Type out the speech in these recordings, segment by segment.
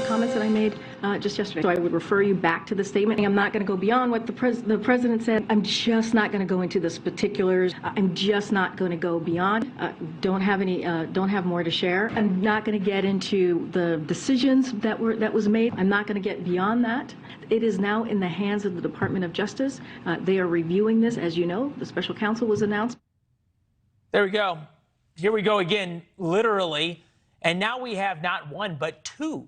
comments that I made just yesterday. So I would refer you back to the statement. I'm not going to go beyond what the president said. I'm just not going to go into the particulars. I'm just not going to go beyond. Don't have more to share. I'm not going to get into the decisions that was made. I'm not going to get beyond that. It is now in the hands of the Department of Justice. They are reviewing this. As you know, the special counsel was announced. There we go. Here we go again, literally. And now we have not one, but two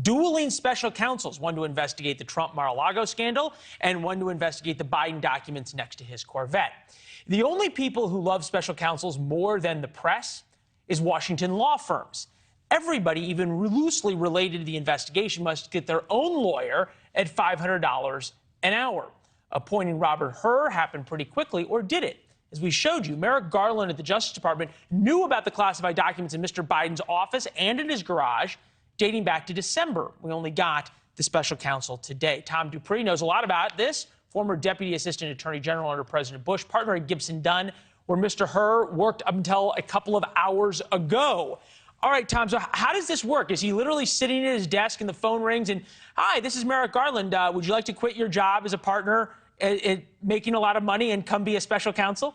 dueling special counsels, one to investigate the Trump Mar-a-Lago scandal and one to investigate the Biden documents next to his Corvette. The only people who love special counsels more than the press is Washington law firms. Everybody, even loosely related to the investigation, must get their own lawyer at $500 an hour. Appointing Robert Hur happened pretty quickly, or did it? As we showed you, Merrick Garland at the Justice Department knew about the classified documents in Mr. Biden's office and in his garage dating back to December. We only got the special counsel today. Tom Dupree knows a lot about this, former Deputy Assistant Attorney General under President Bush, partner at Gibson Dunn, where Mr. Hur worked up until a couple of hours ago. All right, Tom, so how does this work? Is he literally sitting at his desk and the phone rings and, "Hi, this is Merrick Garland. Would you like to quit your job as a partner at making a lot of money and come be a special counsel?"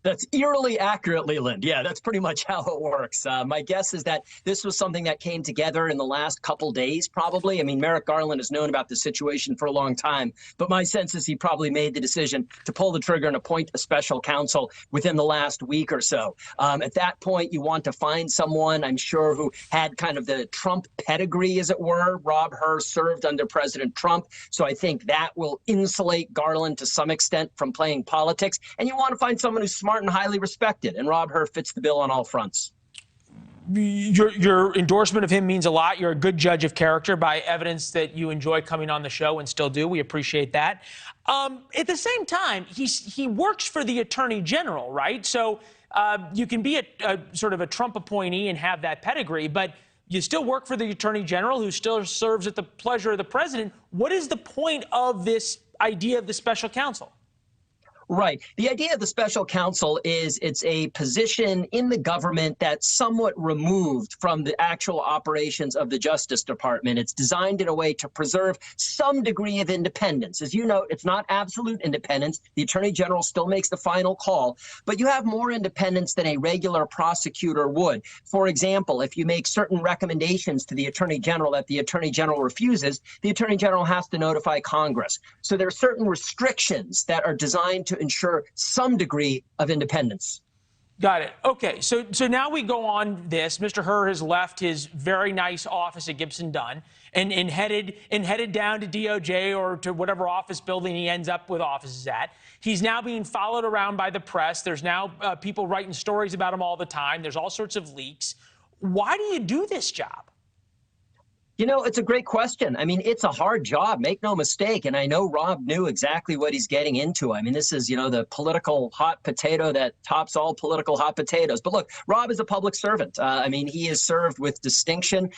That's eerily accurate, Leland. Yeah, that's pretty much how it works. My guess is that this was something that came together in the last couple days, probably. I mean, Merrick Garland has known about the situation for a long time, but my sense is he probably made the decision to pull the trigger and appoint a special counsel within the last week or so. At that point, you want to find someone, I'm sure, who had kind of the Trump pedigree, as it were. Rob Hur served under President Trump, so I think that will insulate Garland to some extent from playing politics. And you want to find someone who's smart and highly respected, and Rob Hur fits the bill on all fronts. Your endorsement of him means a lot. You're a good judge of character by evidence that you enjoy coming on the show and still do. We appreciate that. At the same time, he works for the Attorney General, right? So you can be a sort of a Trump appointee and have that pedigree, but you still work for the Attorney General, who still serves at the pleasure of the president. What is the point of this idea of the special counsel? Right. The idea of the special counsel is it's a position in the government that's somewhat removed from the actual operations of the Justice Department. It's designed in a way to preserve some degree of independence. As you know, it's not absolute independence. The Attorney General still makes the final call, but you have more independence than a regular prosecutor would. For example, if you make certain recommendations to the Attorney General that the Attorney General refuses, the Attorney General has to notify Congress. So there are certain restrictions that are designed to ensure some degree of independence. Got it. Okay, so now we go on this. Mr. Hur has left his very nice office at Gibson Dunn and headed down to DOJ or to whatever office building he ends up with offices at. He's now being followed around by the press. There's now people writing stories about him all the time. There's all sorts of leaks. Why do you do this job? You know, it's a great question. I mean, it's a hard job, make no mistake. And I know Rob knew exactly what he's getting into. I mean, this is, you know, the political hot potato that tops all political hot potatoes. But look, Rob is a public servant. I mean, he has served with distinction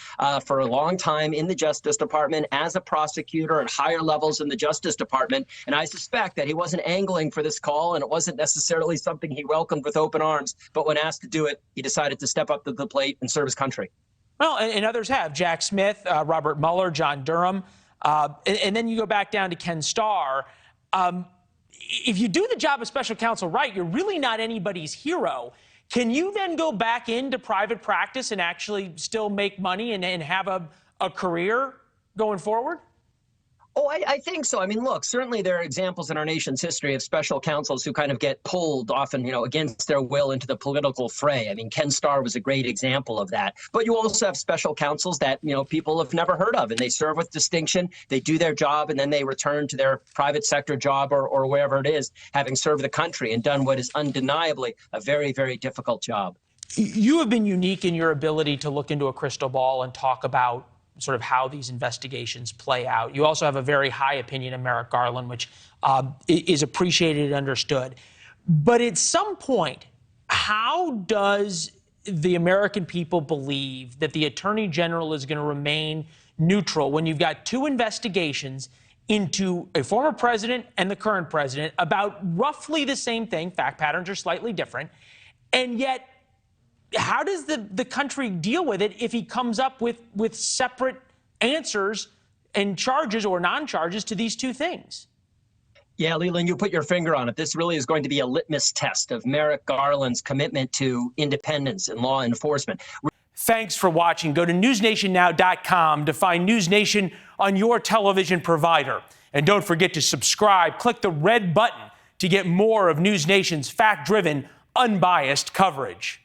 for a long time in the Justice Department as a prosecutor at higher levels in the Justice Department. And I suspect that he wasn't angling for this call, and it wasn't necessarily something he welcomed with open arms. But when asked to do it, he decided to step up to the plate and serve his country. Well, and others have. Jack Smith, Robert Mueller, John Durham. And then you go back down to Ken Starr. If you do the job of special counsel right, you're really not anybody's hero. Can you then go back into private practice and actually still make money and have a career going forward? Oh, I think so. I mean, look, certainly there are examples in our nation's history of special counsels who kind of get pulled often, you know, against their will into the political fray. I mean, Ken Starr was a great example of that. But you also have special counsels that, you know, people have never heard of, and they serve with distinction. They do their job, and then they return to their private sector job or wherever it is, having served the country and done what is undeniably a very, very difficult job. You have been unique in your ability to look into a crystal ball and talk about sort of how these investigations play out. You also have a very high opinion of Merrick Garland, which is appreciated and understood. But at some point, how does the American people believe that the Attorney General is going to remain neutral when you've got two investigations into a former president and the current president about roughly the same thing? Fact patterns are slightly different. And yet, how does the country deal with it if he comes up with separate answers and charges or non-charges to these two things. Yeah, Leland, you put your finger on it. This really is going to be a litmus test of Merrick Garland's commitment to independence in law enforcement. Thanks for watching. Go to newsnationnow.com to find NewsNation on your television provider. And don't forget to subscribe. Click the red button to get more of NewsNation's fact-driven, unbiased coverage.